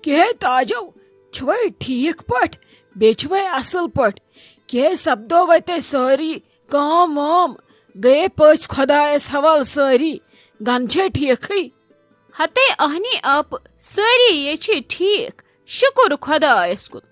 کہ تاجو چھوے ٹھیک پٹ بیچوے اصل پٹ کہ سپدو وے تے ساری کام وام گئے پچ خدایس حوال ساری گن چھے ٹھیکھے ہتے اہنی آپ ساری یہ چھ ٹھیک شکر خدایس کن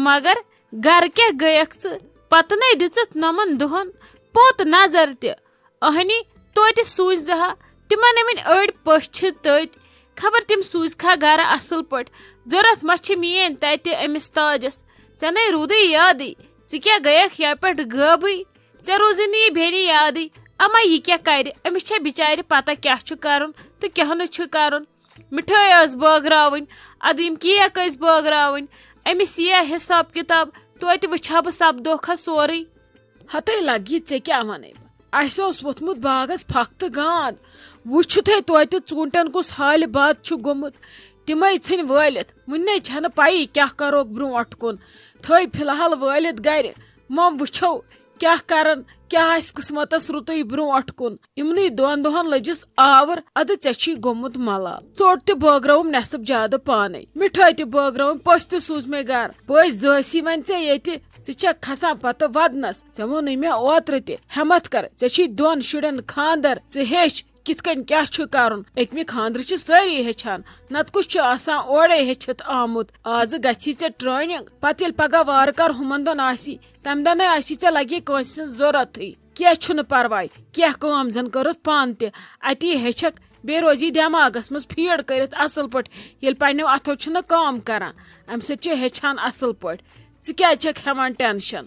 مگر گھر کیا گیک پتنے دت نمن دہن پوت نظر تہنی توتہ سوز زہا تمن ون اڑ پچھ تت خبر تم سوز کھا گھر اصل پٹ ضرورت مچھ مین تتہ امس تاجس ژے نے رودی یادی ژٕ کیا گیک یا پٹ غبی ژے روزی نی بیری یادی اما یہ کیا کر امس چھ بچار پتہ کیا چھ کرن تو کیا نہ کرن مٹھائی ٲس بٲگراوٕنۍ ادٕ یِم کیک ٲسۍ بٲگراوٕنۍ امس یہ حساب کتاب توتہِ وٕچھا بہٕ سپدوکھا سورُے ہتے لگی ژے کیا ونے اس ووتھمت باغس پھکھ تہٕ گاند وچھ تھے توتہِ ژوٗنٹھن کُس حالہِ باد چھُ گوٚمُت تِمے ژھٕنۍ وٲلِتھ وُنہِ چھنہٕ پایی کیا کروکھ برونٹھ کُن تھٲے فی الحال وٲلِتھ گرِ مم وٕچھو کیا کرن کیا آسہِ قسمتس رُتُے برونٹھ کُن یمنٕے دۄن دۄہن لٔجِس آور ادٕ ژےٚ چھی گوٚمُت ملال ژوٚٹ تہِ بٲگرٲوٕم نٮ۪صٕف زیادٕ پانے مِٹھٲے تہِ بٲگرٲوٕم پٔژھۍ تہِ سوٗز مےٚ گرٕ پٔژھۍ زٲسی وۄنۍ ژےٚ ییٚتہِ ژٕ چھکھ کھسان پتہٕ ودنس ژےٚ ووٚنُے مےٚ اوترٕ تہِ ہٮ۪مت کر ژےٚ چھی دۄن شُرٮ۪ن خاندر ژٕ ہیٚچھ کِتھ کٔنۍ کیا چھُ کرُن اکمہِ خاندرٕ چھِ سٲری ہیٚچھان نتہٕ کُس چھُ آسان اورے ہیٚچھِتھ آمُت آزٕ گژھی ژےٚ ٹریننگ پتہٕ ییٚلہِ پگاہ وارٕ کار ہُمن دۄن آسی تمہِ دۄہ آسی ژےٚ لگی کٲنسہِ ہٕنٛز ضروٗرتھٕے کینٛہہ چھُنہٕ پرواے کینٛہہ کٲم زن کٔرٕتھ پانہٕ تہِ اتی ہیٚچھکھ بیٚیہِ روزی دٮ۪ماغس منٛز فیٖڈ کٔرِتھ اصل پٲٹھۍ ییٚلہِ پننیو اتھو چھُنہٕ کٲم کران امہِ سۭتۍ چھُ ہیٚچھان اصل پٲٹھۍ ژٕ کیازِ چھکھ ہٮ۪وان ٹینشن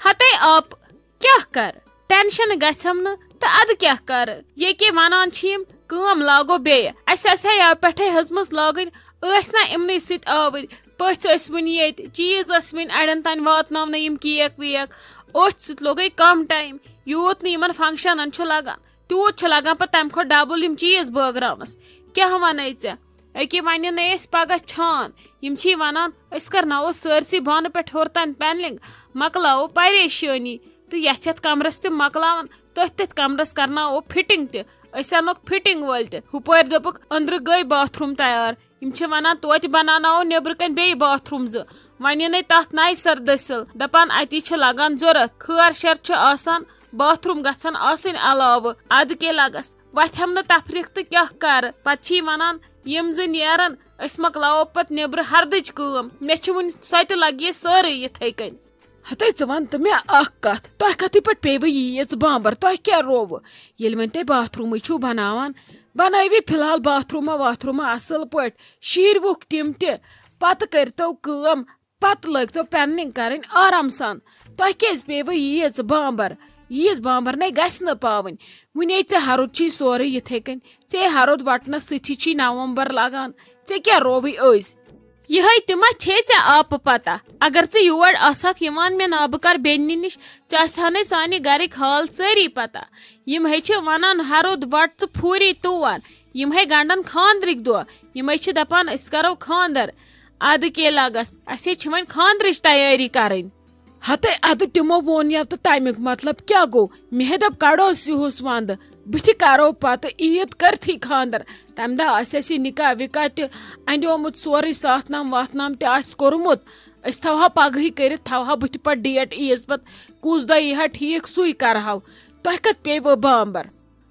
ہتے آپ کیا کر ٹینشن گژھم نہ تو اد کیا کر یہ کہ ونان چھ کٲم لاگو بیٚیہِ اسہِ آسہِ ہا یو پٮ۪ٹھے ہٕژمٕژ لاگٕنۍ ٲسۍ نا یِمنٕے سۭتۍ آوٕرۍ پٔژھۍ ٲسۍ وٕنہِ ییٚتہِ چیٖز ٲسۍ وٕنہِ اڑٮ۪ن تانۍ واتناونہٕ یِم کیک ویک أتھۍ سۭتۍ لوگے کم ٹایم یوٗت نہٕ یِمن فنکشنن چھُ لگان تیوٗت چھُ لگان پتہٕ تمہِ کھۄتہٕ ڈبل یِم چیٖز بٲگراونس کیٛاہ ونے ژےٚ أکے وَنہِ نَے أسۍ پگاہ چھان یِم چھی ونان أسۍ کرناوو سٲرسٕے بانہٕ پٮ۪ٹھ ہیوٚر تانۍ پینلنگ مکلاوو پریشٲنی تہٕ یتھ یتھ کمرس تہِ مکلاون تٔتھۍ تٔتھۍ کمرس کرناوو فٹنگ تہِ أسۍ انوکھ فٹنگ وٲلۍ تہِ ہُپٲرۍ دوٚپُکھ أنٛدرٕ گٔے باتھ روٗم تیار یِم چھِ ونان توتہِ بناوناوو نیٚبرٕ کنۍ بیٚیہِ باتھ روٗم زٕ وۄنۍ نَے تتھ نایہِ سر دٔسِل دپان اتی چھِ لگان ضوٚرتھ خٲر شر چھُ آسان باتھ روٗم گژھن آسٕنۍ علاوٕ ادٕ کے لگس وتھٮ۪م نہٕ تفریٖق تہٕ کیٛاہ کرٕ پتہٕ چھی ونان یِم زٕ نیرن أسۍ مکلاوو پتہٕ نیٚبرٕ ہردٕچ کٲم مےٚ چھِ وُنہِ سۄ تہِ لگی سٲرٕے یِتھے کٔنۍ ہتے ژٕ ون تہٕ مےٚ اکھ کتھ تۄہہِ کتھٕے پٮ۪ٹھ پیٚوٕ ییٖژ بامبر تۄہہِ کیٛاہ رووٕ ییٚلہِ وۄنۍ تُہۍ باتھ روٗمٕے چھُو بناوان بنٲوِو فی الحال باتھ روٗما واتھ روٗما اصل پٲٹھۍ شیٖروُکھ تِم تہِ پتہٕ کٔرۍتو کٲم پتہٕ لٲگۍتو پینلنگ کرٕنۍ آرام سان تۄہہِ کیٛازِ پیٚوٕ ییٖژ بامبر ییٖژ بامبر نے گژھِ نہٕ پاوٕنۍ وُنے ژےٚ ہرُد چھی سورُے یِتھے کٔنۍ ژےٚ ہرُد وٹنس سۭتی چھی نومبر لگان ژےٚ کیٛاہ رووٕے أزۍ یہے تہِ ما چھے ژےٚ آپہٕ پتہ اگر ژٕ یور آسکھ یِوان مےٚ نابہٕ بیٚنہِ نِش ژےٚ آسہِ ہانے سانہِ گرٕکۍ حال سٲری پتہ یِم چھِ ونان ہرُد وٹ ژٕ پھوٗری تور یِم گنڈن خاندرٕکۍ دۄہ یِمے چھِ دپان أسۍ کرو خاندر ادٕ کے لگس اسے چھِ وۄنۍ خاندرٕچ تیٲری کرٕنۍ ہتے ادٕ تِمو ووٚن یا تہٕ تمیُک مطلب کیٛاہ گوٚو مےٚ دپ کڑوس یِہُس ونٛدٕ بٕتھِ کرو پتہٕ عیٖد کٔرتھٕے خاندر تمہِ دۄہ آسہِ اسہِ یہِ نکاح وکاح تہِ انٛدیومُت سورُے ساتھ نام واتھ نام تہِ آسہِ کوٚرمُت أسۍ تھاوہو پگہٕے کٔرِتھ تھاوہو بٕتھِ پتہٕ ڈیٹ عیٖز پتہٕ کُس دۄہ یی ہا ٹھیٖک سُے کرہو تۄہہِ کتھ پیٚوٕ بامبر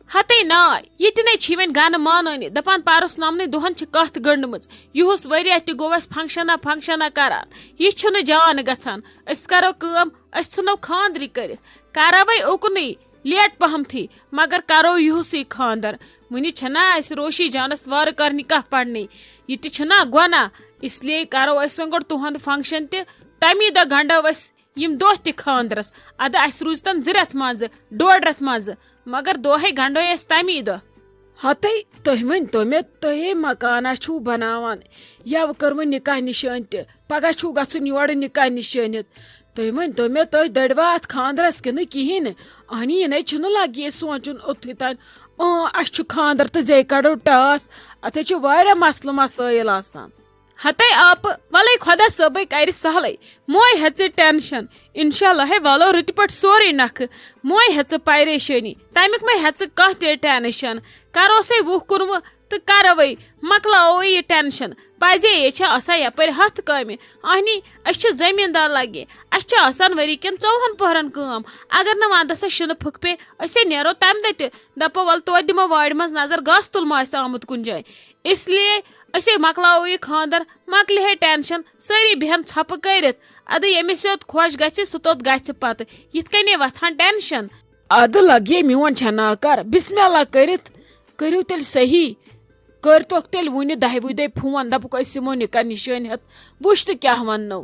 ہتے نا یہ تہِ نے چھی وۄنۍ گنہٕ مانٲنی دپان پرُس نمنٕے دۄہن چھِ کتھ گٔنڈمٕژ یِہُس ؤریا تہِ گوٚو اسہِ فنکشنا فنکشنا کران یہِ چھُنہٕ جان گژھان أسۍ کرو کٲم أسۍ ژھٕنو خاندرٕے کٔرِتھ کروے اُکنٕے لیٹ پہمتھٕے مگر کرو یِہُسٕے خاندر وُنہِ چھنا اسہِ روشی جانس وارٕ کار نکاح پرنٕے یہِ تہِ چھُنا گۄناہ اس لیے کرو أسۍ وۄنۍ گۄڈٕ تُہنٛد فنکشن تہِ تمی دۄہ گنڈو أسۍ یِم دۄہ تہِ خاندرس ادٕ اسہِ روٗزتن 2 رٮ۪تھ منٛزٕ 1.5 رٮ۪تھ منٛزٕ مگر دۄہے گنڈو أسۍ تمی دۄہ ہتے تُہۍ ؤنۍتو مےٚ تُہۍ مکانا چھُو بناوان یوٕ کٔروٕ نکاح نِشٲنۍ تہِ پگاہ چھُو گژھُن یورٕ نکاح نِشٲنِتھ تُہۍ ؤنۍتو مےٚ تُہۍ دٔڑوا اتھ خاندرس کِنہٕ کِہیٖنۍ نہٕ اہنی یہِ چھُنہٕ لگہِ سونٛچُن اوٚتھٕے تانۍ اسہِ چھُ خاندر تہٕ زے کڑو ٹاس اتھے چھُ واریاہ مسلہٕ مسٲیل آسان ہتے آپ ولے خدا صٲبے کرِ سہلے موے ہیژِ ٹینشن انشاءاللہ ہے والو رٕتہِ پٲٹھۍ سورُے نکھٕ موے ہیژٕ پریشٲنی تمیُک مے ہیژٕ کانٛہہ تہِ ٹینشن کروسے 20 کُنوُہ تو کروے مکلاو یہ ٹینشن پزے یہ آسان یپر ہتھ کامہ اہنی اس زمیندار لگے اس آسان وری کن 4 پہرن کام اگر نہ وندس شن پھک پے اسے نیرو تم دہ تہ دپو ول تو دمو وارِ مز نظر گاس تل ما آمت کن جائے اس لیے اسے مکلاو یہ خاندر مکلہ ہے ٹینشن ساری بہن ژھپ کرت اد یمس یوت خوش گژھِ سہ توت گژھِ پتہ یت کنے وتھان ٹینشن اد لگے میون چھنا کر بسم اللہ کرت کرو تیل صحیح کرتوک تیل ون 10 دے فون دپک اسمو نکاح نشان ہت وچ تو کیا ونو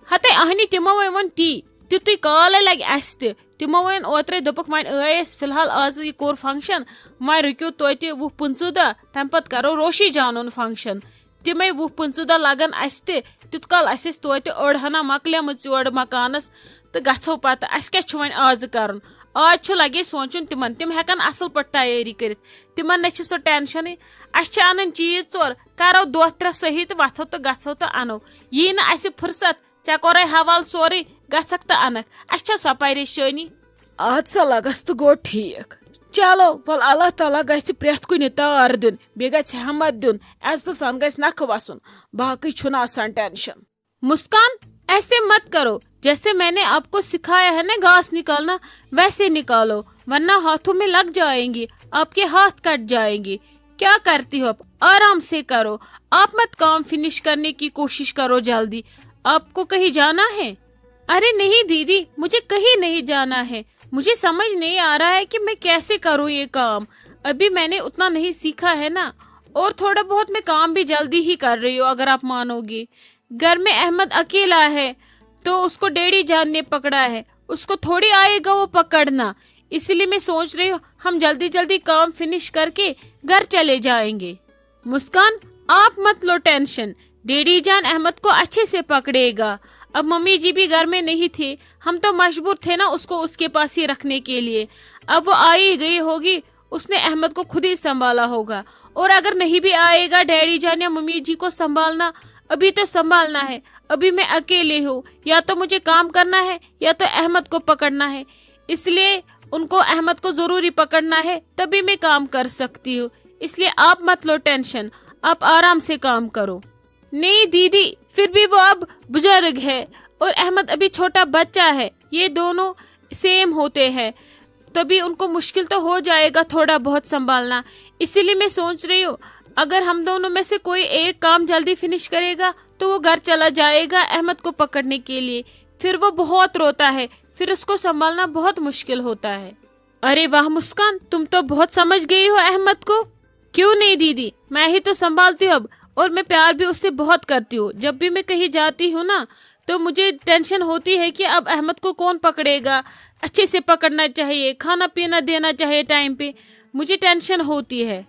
ہتے اہنی تمو ون تی تیُتھُے کال لگہِ اَسہِ تہِ تمو ون اوترے دوٚپُکھ وۄنۍ ٲسۍ فی الحال آز یہ کوٚر فنکشن وۄنۍ رُکِو توتہِ 20-25 دۄہ تمہِ پتہٕ کرو روشی جانُن فنکشن تمے 20-25 دۄہ لگن اَسہِ تہِ تیُت کال اَسہِ ٲسۍ توتہِ أڑ ہنا مۄکلیمٕژ یورٕ مکانس تہٕ گژھو پتہٕ اَسہِ کیاہ چھُ وۄنۍ آز کرُن آج چھُ لگے سونچُن تمن تم ہیکن اصل پٲٹھۍ تیٲری کٔرِتھ تمن نہ چھِ سۄ ٹینشنٕے اَسہِ چھِ انٕنۍ چیٖز 4 کرو 2-3 صحیح تہٕ وتھو تہٕ گژھو تہٕ انو یی نہٕ اَسہِ فرصت ژےٚ کوٚرے حوالہٕ سورُے گژھکھ تہٕ انکھ اَسہِ چھا سۄ پریشٲنی اد سا لگس تو گو ٹھیک چلو ول اللہ تعالیٰ گژھِ پرٛٮ۪تھ کُنہِ تار دیُن بیٚیہِ گژھِ ہمت دیُن عزتہٕ سان گژھِ نکھٕ وسُن باقٕے چھُنہٕ آسان ٹینشن مسکان ایسے مت کرو جیسے میں نے آپ کو سکھایا ہے نا گھاس نکالنا ویسے نکالو ورنہ ہاتھوں میں لگ جائیں گی آپ کے ہاتھ کٹ جائیں گے کیا کرتی ہو آپ آرام سے کرو آپ مت کام فنش کرنے کی کوشش کرو جلدی آپ کو کہیں جانا ہے ارے نہیں دیدی مجھے کہیں نہیں جانا ہے مجھے سمجھ نہیں آ رہا ہے کہ میں کیسے کروں یہ کام ابھی میں نے اتنا نہیں سیکھا ہے نا اور تھوڑا بہت میں کام بھی جلدی ہی کر رہی ہوں اگر آپ مانو گی گھر میں احمد اکیلا ہے تو اس کو ڈیڈی جان نے پکڑا ہے اس کو تھوڑی آئے گا وہ پکڑنا اسی لیے میں سوچ رہی ہوں ہم جلدی جلدی کام فنش کر کے گھر چلے جائیں گے مسکان آپ مت لو ٹینشن ڈیڈی جان احمد کو اچھے سے پکڑے گا اب ممی جی بھی گھر میں نہیں تھے ہم تو مجبور تھے نا اس کو اس کے پاس ہی رکھنے کے لیے اب وہ آئی گئی ہوگی اس نے احمد کو خود ہی سنبھالا ہوگا اور اگر نہیں بھی آئے گا ڈیڈی جان یا ممی جی کو سنبھالنا ابھی تو سنبھالنا ہے ابھی میں اکیلے ہوں یا تو مجھے کام کرنا ہے یا تو احمد کو پکڑنا ہے اس لیے ان کو احمد کو ضروری پکڑنا ہے تبھی میں کام کر سکتی ہوں اس لیے آپ مت لو ٹینشن آپ آرام سے کام کرو نہیں دیدی پھر بھی وہ اب بزرگ ہے اور احمد ابھی چھوٹا بچہ ہے یہ دونوں سیم ہوتے ہیں تبھی ان کو مشکل تو ہو جائے گا تھوڑا بہت سنبھالنا اسی لیے میں سوچ رہی ہوں اگر ہم دونوں میں سے کوئی ایک کام جلدی فنش کرے گا تو وہ گھر چلا جائے گا احمد کو پکڑنے کے لیے پھر وہ بہت روتا ہے پھر اس کو سنبھالنا بہت مشکل ہوتا ہے ارے واہ مسکان تم تو بہت سمجھ گئی ہو احمد کو کیوں نہیں دیدی میں ہی تو سنبھالتی ہوں اب اور میں پیار بھی اس سے بہت کرتی ہوں جب بھی میں کہیں جاتی ہوں نا تو مجھے ٹینشن ہوتی ہے کہ اب احمد کو کون پکڑے گا اچھے سے پکڑنا چاہیے کھانا پینا دینا چاہیے ٹائم پہ مجھے ٹینشن ہوتی ہے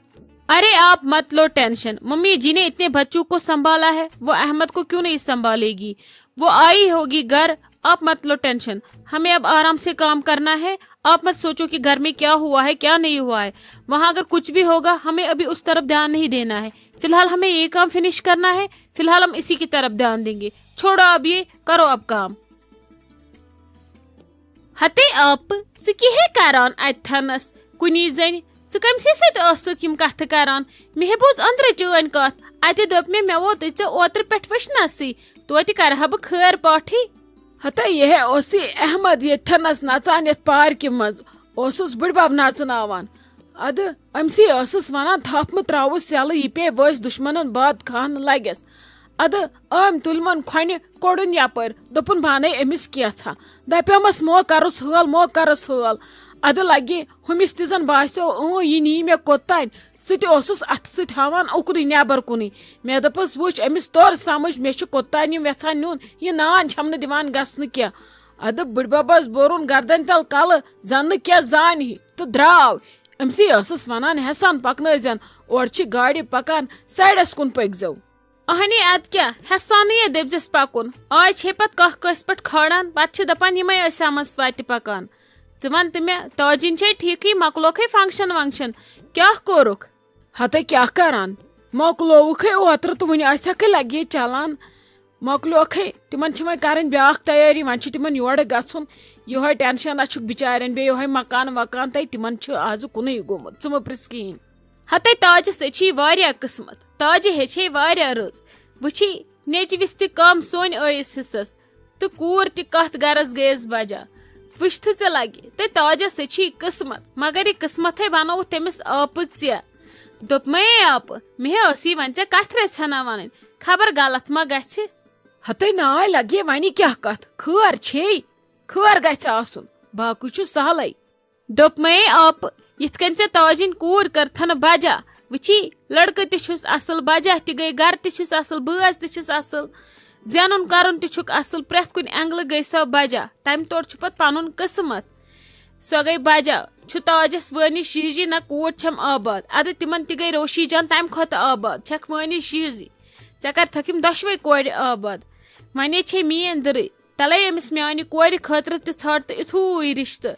ارے آپ مت لو ٹینشن ممی جی نے اتنے بچوں کو سنبھالا ہے وہ احمد کو کیوں نہیں سنبھالے گی وہ آئی ہوگی گھر آپ مت لو ٹینشن ہمیں اب آرام سے کام کرنا ہے آپ مت سوچو کہ گھر میں کیا ہوا ہے کیا نہیں ہوا ہے وہاں اگر کچھ بھی ہوگا ہمیں ابھی اس طرف دھیان نہیں دینا ہے فی الحال ہمیں یہ کام فنش کرنا ہے فی الحال ہم اسی کی طرف دھیان دیں گے چھوڑو اب یہ کرو اب کام ہتے آپ ژٕ کران اتھنس کنی زن کمسے ستھ کتھ کران مے بوز اندر چٲنۍ کتھ اتہ دوٚپ مےٚ ووت ژےٚ اوترٕ پٮ۪ٹھ وٕچھنسٕے توتہِ کرہا بہٕ خٲر پاٹھی ہتا یہ اوس احمد یتھنس نژان یتھ پارکہِ منٛز اوسُس بٕڈبب نژناوان ادٕ أمسٕے ٲسٕس ونان تھپھ تراوُس یلہٕ یہِ پیٚیہِ وٲسۍ دُشمنن باد کھاہنہٕ لگٮ۪س ادٕ أمۍ تُلمن کھۄنہِ کوٚڑُن یپٲرۍ دوٚپُن بانَے أمِس کینٛژھا دپیومس مو کرُس حٲل ادٕ لگہِ ہُمِس تہِ زن باسیو یہِ نی مےٚ کوٚتانۍ سُہ تہِ اوسُس اتھٕ سۭتۍ ہاوان اُکنُے نیبر کُنُے مےٚ دوٚپُس وٕچھ أمِس تور سمجھ مےٚ چھُ کوٚتانۍ یِم یژھان نیُن یہِ نان چھم نہٕ دِوان گژھنہٕ کینٛہہ ادٕ بٕڈببس بورُن گردن تل کلہٕ زن نہٕ کینٛہہ زانہِ تہٕ درٛاو أمسٕے ٲسٕس ونان ہٮ۪سان پکنٲیزن اورٕ چھِ گاڑِ پکان سایڈس کُن پٔکۍزیو اہنی اد کیا ہسانے دپزس پکن آج چھے پت کھ کس پٹ کھاڑان پتہ چھ دپان یمے سمس وتہ پکان ژٕ ون تہٕ مےٚ تاجِن چھے ٹھیکھٕے مکلوکھے فنکشن ونکشن کیاہ کوٚرُکھ ہتا کیا کران مۄکلووُکھے اوترٕ تہٕ وُنہِ آسٮ۪کھے لگے چلان مۄکلیوکھے تِمن چھِ وۄنۍ کرٕنۍ بیاکھ تیٲری وۄنۍ چھُ تِمن یورٕ گژھُن یہوے ٹینشنا چھُکھ بِچارٮ۪ن بیٚیہِ یہوے مکان وکان تہٕ تِمن چھُ آز کُنُے گوٚمُت ژٕ مہ پرژھ کِہیٖنۍ ہتے تاجس اچھی واریاہ قسمت تاجہ ہیچھے واریاہ رٕژ وٕچھی نیچوِس تہِ کم سوٚنۍ ٲیِس حصس تہٕ کوٗر تہِ کتھ گرس گٔیس بجا وٕچھتھٕ ژےٚ لگہِ تے تاجس اچھی قسمت مگر یہ قسمتھے بنوو تٔمِس آپہٕ ژےٚ دوٚپمے آپہٕ مےٚ ٲسی وۄنۍ ژےٚ کتھِ رژھِ ہنا ونٕنۍ خبر غلط ما گژھِ. ہتے ناے لگے ونہِ کیٛاہ کتھ خٲر چھے خٲر گژھِ آسُن باقٕے چھُ سہلٕے. دوٚپمے آپہٕ یِتھ کٔنۍ ژےٚ تاجِنۍ کوٗر کٔرتھن بجا وٕچھی لڑکہٕ تہِ چھُس اصل بجا تہِ گٔے گرٕ تہِ چھِس اصل بٲژ تہِ چھِس اصل زینُن کرُن تہِ چھُکھ اصل پرٛٮ۪تھ کُنہِ اینگلہٕ گٔے سۄ بجا تمہِ تورٕ چھُ پتہٕ پنُن قسمت سۄ گٔے بجا چھُ تاجس وٲنِس شیٖجی نہ کوٗر چھم آباد ادٕ تِمن تہِ گٔے روشی جان تمہِ کھۄتہٕ آباد چھکھ وٲنِس شیٖجی ژےٚ کرتھکھ یِم دۄشوے کورِ آباد وۄنۍ چھے میٲنۍ دٕرٕے تلے أمِس میانہِ کورِ خٲطرٕ تہِ ژھانڈ تہٕ یِتھُے رشتہٕ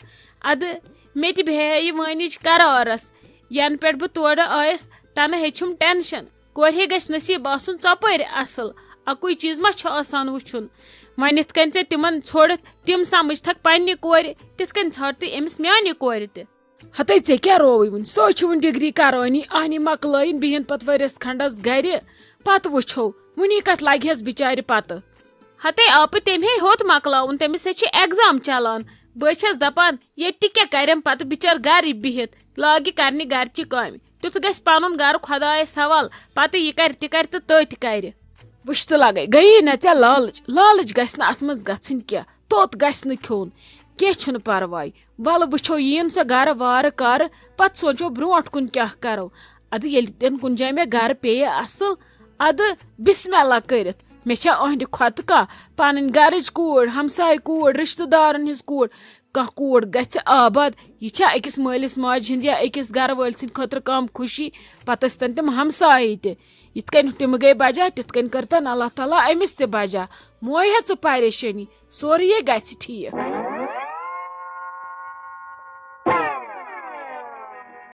ادٕ مےٚ تہِ بیٚہے یہِ وٲنِج کرارس ینہٕ پٮ۪ٹھ بہٕ تورٕ آیس تنہٕ ہیٚچھُم ٹینشن کورِ گژھِ نصیٖب آسُن ژۄپٲرۍ اصل اکُے چیٖز ما چھُ آسان وٕچھُن وۄنۍ یِتھ کٔنۍ ژےٚ تِمن ژھوڑتھ تِم سمجھتھکھ پننہِ کورِ تِتھ کٔنۍ ژھانڈ تہٕ أمِس میانہِ کورِ تہِ. ہتے ژےٚ کیٛاہ رووٕے وُنہِ سۄ چھِ وُنہِ ڈگری کرٲنی اہنہِ مکلٲیِن بِہِن پتہٕ ؤرِیس کھنڈس گرِ پتہٕ وٕچھو وُنی کتھ لگہِ ہس بچارِ پتہٕ. ہتے آپہٕ تٔمۍ ہے ہیوٚت مکلاوُن تٔمِس ہے چھِ ایگزام چلان بہٕ چھس دپان ییٚتہِ تہِ کیٛاہ کرٮ۪م پتہٕ بچار گرِ بِہِتھ لاگہِ کرنہِ گرچہِ کامہِ تیُتھ گژھِ پنُن گرٕ خۄدایس حوالہٕ پتہٕ یہِ کرِ تہِ کرِ تہٕ تٔتۍ کرِ. وٕچھتہٕ لگے گٔیی نہ ژےٚ لالٕچ گژھِ نہٕ اتھ منٛز گژھٕنۍ کینٛہہ توٚت گژھِ نہٕ کھیوٚن کینٛہہ چھُنہٕ پرواے ولہٕ وٕچھو یِیِن سۄ گرٕ وارٕ کارٕ پتہٕ سونچو برونٛٹھ کُن کیٛاہ کرو ادٕ ییٚلہِ تین کُنہِ جایہِ مےٚ گرٕ پیٚیہِ اصل ادٕ بسم اللہ کٔرِتھ مےٚ چھا أہنٛدِ کھۄتہٕ کانٛہہ پنٕنۍ گرٕچ کوٗر ہمساے کوٗر رشتہٕ دارن ہٕنٛز کوٗر کانٛہہ کوٗر گژھِ آباد یہِ چھا أکِس مٲلِس ماجہِ ہِنٛدِ یا أکِس گرٕ وٲلۍ سٕنٛدِ خٲطرٕ کم خوشی پتہٕ ٲسۍتن تِم ہمسایہِ تہِ یِتھ کٔنۍ تِم گٔے بجا تِتھ کٔنۍ کٔرتن اللہ تعالیٰ أمِس تہِ بجا موے ہے ژٕ پریشٲنی سورُے گژھِ ٹھیٖک.